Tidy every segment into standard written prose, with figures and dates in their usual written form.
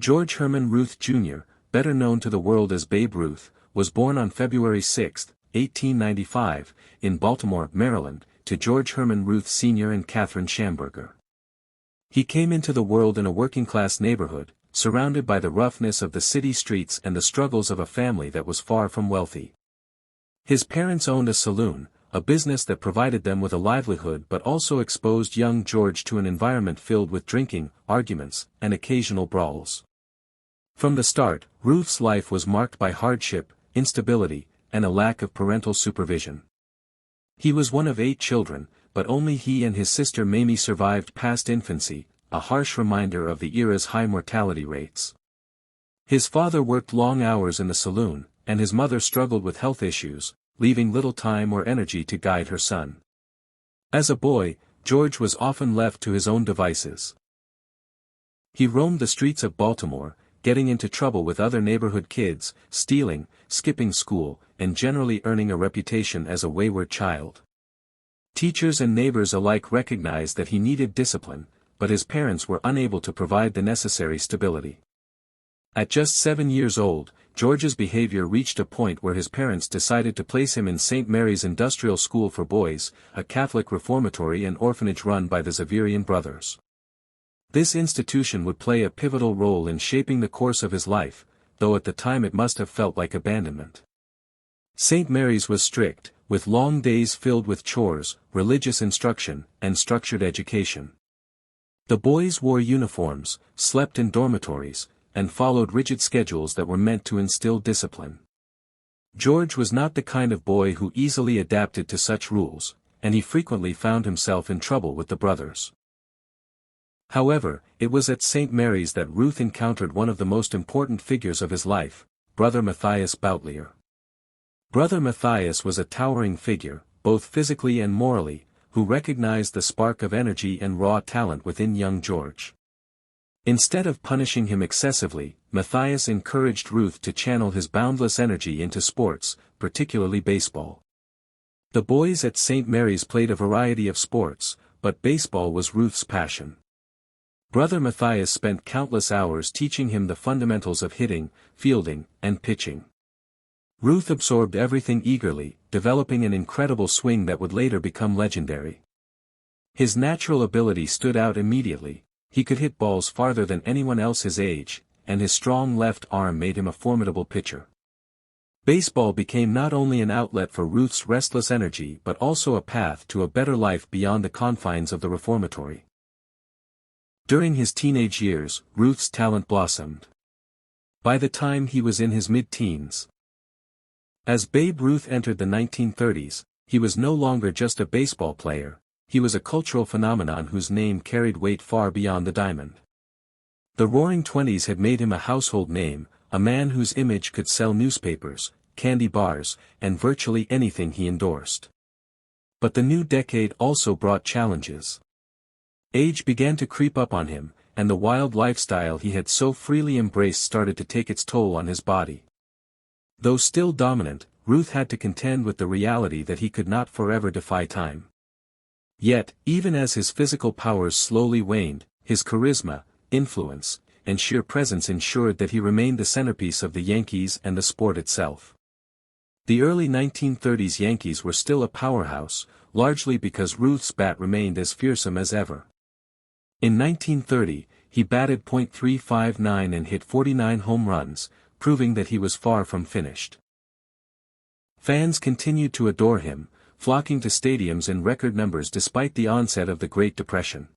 George Herman Ruth Jr., better known to the world as Babe Ruth, was born on February 6, 1895, in Baltimore, Maryland, to George Herman Ruth Sr. and Catherine Schamberger. He came into the world in a working-class neighborhood, surrounded by the roughness of the city streets and the struggles of a family that was far from wealthy. His parents owned a saloon, a business that provided them with a livelihood but also exposed young George to an environment filled with drinking, arguments, and occasional brawls. From the start, Ruth's life was marked by hardship, instability, and a lack of parental supervision. He was one of 8 children, but only he and his sister Mamie survived past infancy, a harsh reminder of the era's high mortality rates. His father worked long hours in the saloon, and his mother struggled with health issues, leaving little time or energy to guide her son. As a boy, George was often left to his own devices. He roamed the streets of Baltimore, getting into trouble with other neighborhood kids, stealing, skipping school, and generally earning a reputation as a wayward child. Teachers and neighbors alike recognized that he needed discipline, but his parents were unable to provide the necessary stability. At just 7 years old, George's behavior reached a point where his parents decided to place him in St. Mary's Industrial School for Boys, a Catholic reformatory and orphanage run by the Xaverian brothers. This institution would play a pivotal role in shaping the course of his life, though at the time it must have felt like abandonment. St. Mary's was strict, with long days filled with chores, religious instruction, and structured education. The boys wore uniforms, slept in dormitories, and followed rigid schedules that were meant to instill discipline. George was not the kind of boy who easily adapted to such rules, and he frequently found himself in trouble with the brothers. However, it was at St. Mary's that Ruth encountered one of the most important figures of his life, Brother Matthias Boutlier. Brother Matthias was a towering figure, both physically and morally, who recognized the spark of energy and raw talent within young George. Instead of punishing him excessively, Matthias encouraged Ruth to channel his boundless energy into sports, particularly baseball. The boys at St. Mary's played a variety of sports, but baseball was Ruth's passion. Brother Matthias spent countless hours teaching him the fundamentals of hitting, fielding, and pitching. Ruth absorbed everything eagerly, developing an incredible swing that would later become legendary. His natural ability stood out immediately. He could hit balls farther than anyone else his age, and his strong left arm made him a formidable pitcher. Baseball became not only an outlet for Ruth's restless energy but also a path to a better life beyond the confines of the reformatory. During his teenage years, Ruth's talent blossomed. By the time he was in his mid-teens, as Babe Ruth entered the 1930s, he was no longer just a baseball player. He was a cultural phenomenon whose name carried weight far beyond the diamond. The Roaring Twenties had made him a household name, a man whose image could sell newspapers, candy bars, and virtually anything he endorsed. But the new decade also brought challenges. Age began to creep up on him, and the wild lifestyle he had so freely embraced started to take its toll on his body. Though still dominant, Ruth had to contend with the reality that he could not forever defy time. Yet, even as his physical powers slowly waned, his charisma, influence, and sheer presence ensured that he remained the centerpiece of the Yankees and the sport itself. The early 1930s Yankees were still a powerhouse, largely because Ruth's bat remained as fearsome as ever. In 1930, he batted .359 and hit 49 home runs, proving that he was far from finished. Fans continued to adore him, flocking to stadiums in record numbers despite the onset of the Great Depression.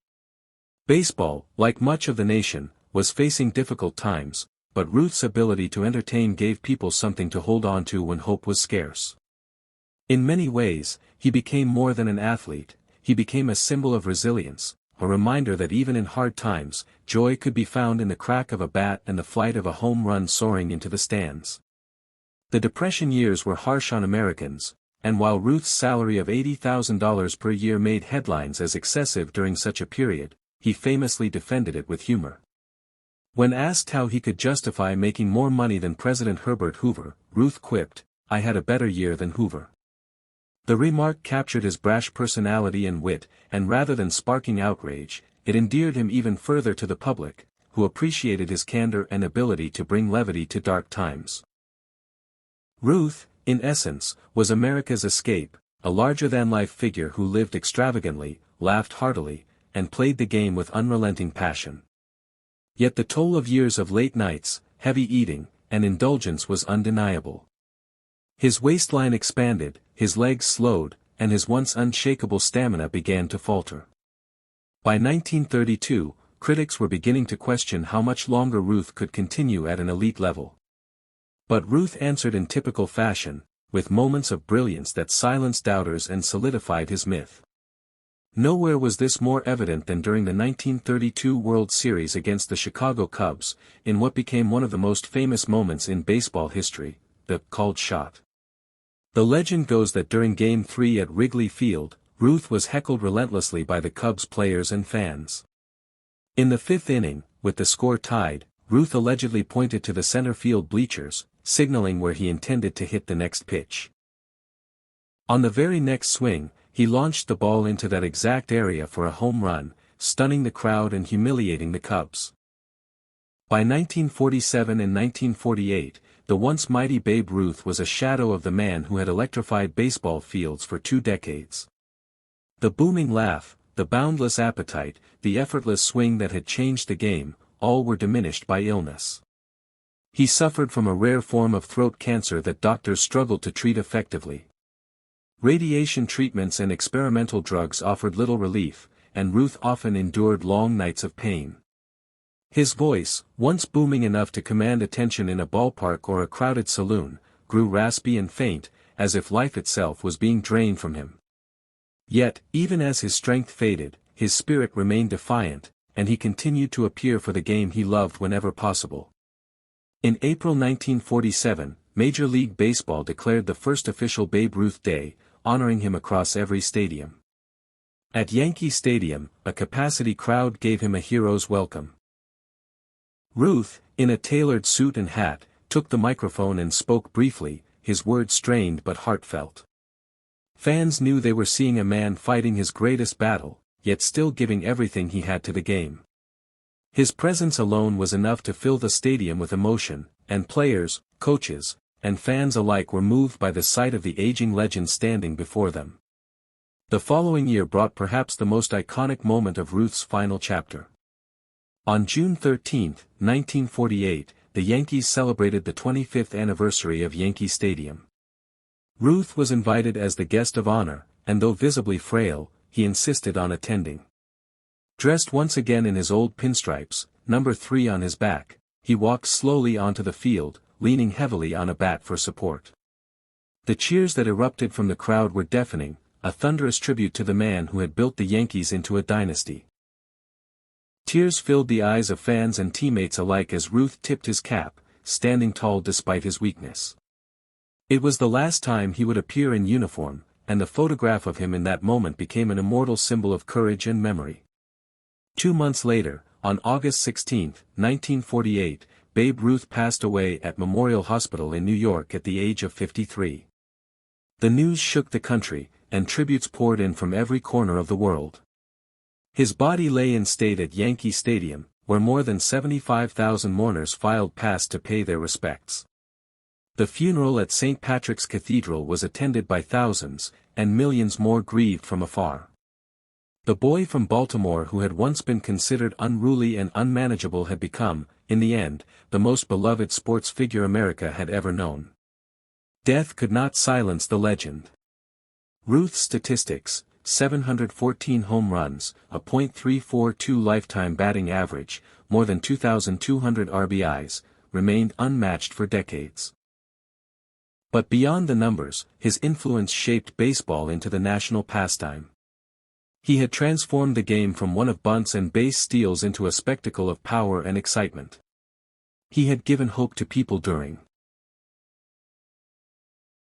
Baseball, like much of the nation, was facing difficult times, but Ruth's ability to entertain gave people something to hold on to when hope was scarce. In many ways, he became more than an athlete. He became a symbol of resilience, a reminder that even in hard times, joy could be found in the crack of a bat and the flight of a home run soaring into the stands. The Depression years were harsh on Americans, and while Ruth's salary of $80,000 per year made headlines as excessive during such a period, he famously defended it with humor. When asked how he could justify making more money than President Herbert Hoover, Ruth quipped, "I had a better year than Hoover." The remark captured his brash personality and wit, and rather than sparking outrage, it endeared him even further to the public, who appreciated his candor and ability to bring levity to dark times. Ruth, in essence, was America's escape, a larger-than-life figure who lived extravagantly, laughed heartily, and played the game with unrelenting passion. Yet the toll of years of late nights, heavy eating, and indulgence was undeniable. His waistline expanded, his legs slowed, and his once unshakable stamina began to falter. By 1932, critics were beginning to question how much longer Ruth could continue at an elite level. But Ruth answered in typical fashion, with moments of brilliance that silenced doubters and solidified his myth. Nowhere was this more evident than during the 1932 World Series against the Chicago Cubs, in what became one of the most famous moments in baseball history, the called shot. The legend goes that during Game 3 at Wrigley Field, Ruth was heckled relentlessly by the Cubs players and fans. In the fifth inning, with the score tied, Ruth allegedly pointed to the center field bleachers, signaling where he intended to hit the next pitch. On the very next swing, he launched the ball into that exact area for a home run, stunning the crowd and humiliating the Cubs. By 1947 and 1948, the once mighty Babe Ruth was a shadow of the man who had electrified baseball fields for 2 decades. The booming laugh, the boundless appetite, the effortless swing that had changed the game, all were diminished by illness. He suffered from a rare form of throat cancer that doctors struggled to treat effectively. Radiation treatments and experimental drugs offered little relief, and Ruth often endured long nights of pain. His voice, once booming enough to command attention in a ballpark or a crowded saloon, grew raspy and faint, as if life itself was being drained from him. Yet, even as his strength faded, his spirit remained defiant, and he continued to appear for the game he loved whenever possible. In April 1947, Major League Baseball declared the first official Babe Ruth Day, honoring him across every stadium. At Yankee Stadium, a capacity crowd gave him a hero's welcome. Ruth, in a tailored suit and hat, took the microphone and spoke briefly, his words strained but heartfelt. Fans knew they were seeing a man fighting his greatest battle, yet still giving everything he had to the game. His presence alone was enough to fill the stadium with emotion, and players, coaches, and fans alike were moved by the sight of the aging legend standing before them. The following year brought perhaps the most iconic moment of Ruth's final chapter. On June 13, 1948, the Yankees celebrated the 25th anniversary of Yankee Stadium. Ruth was invited as the guest of honor, and though visibly frail, he insisted on attending. Dressed once again in his old pinstripes, number 3 on his back, he walked slowly onto the field, leaning heavily on a bat for support. The cheers that erupted from the crowd were deafening, a thunderous tribute to the man who had built the Yankees into a dynasty. Tears filled the eyes of fans and teammates alike as Ruth tipped his cap, standing tall despite his weakness. It was the last time he would appear in uniform, and the photograph of him in that moment became an immortal symbol of courage and memory. 2 months later, on August 16, 1948, Babe Ruth passed away at Memorial Hospital in New York at the age of 53. The news shook the country, and tributes poured in from every corner of the world. His body lay in state at Yankee Stadium, where more than 75,000 mourners filed past to pay their respects. The funeral at St. Patrick's Cathedral was attended by thousands, and millions more grieved from afar. The boy from Baltimore who had once been considered unruly and unmanageable had become, in the end, the most beloved sports figure America had ever known. Death could not silence the legend. Ruth's statistics: 714 home runs, a .342 lifetime batting average, more than 2,200 RBIs, remained unmatched for decades. But beyond the numbers, his influence shaped baseball into the national pastime. He had transformed the game from one of bunts and base steals into a spectacle of power and excitement. He had given hope to people during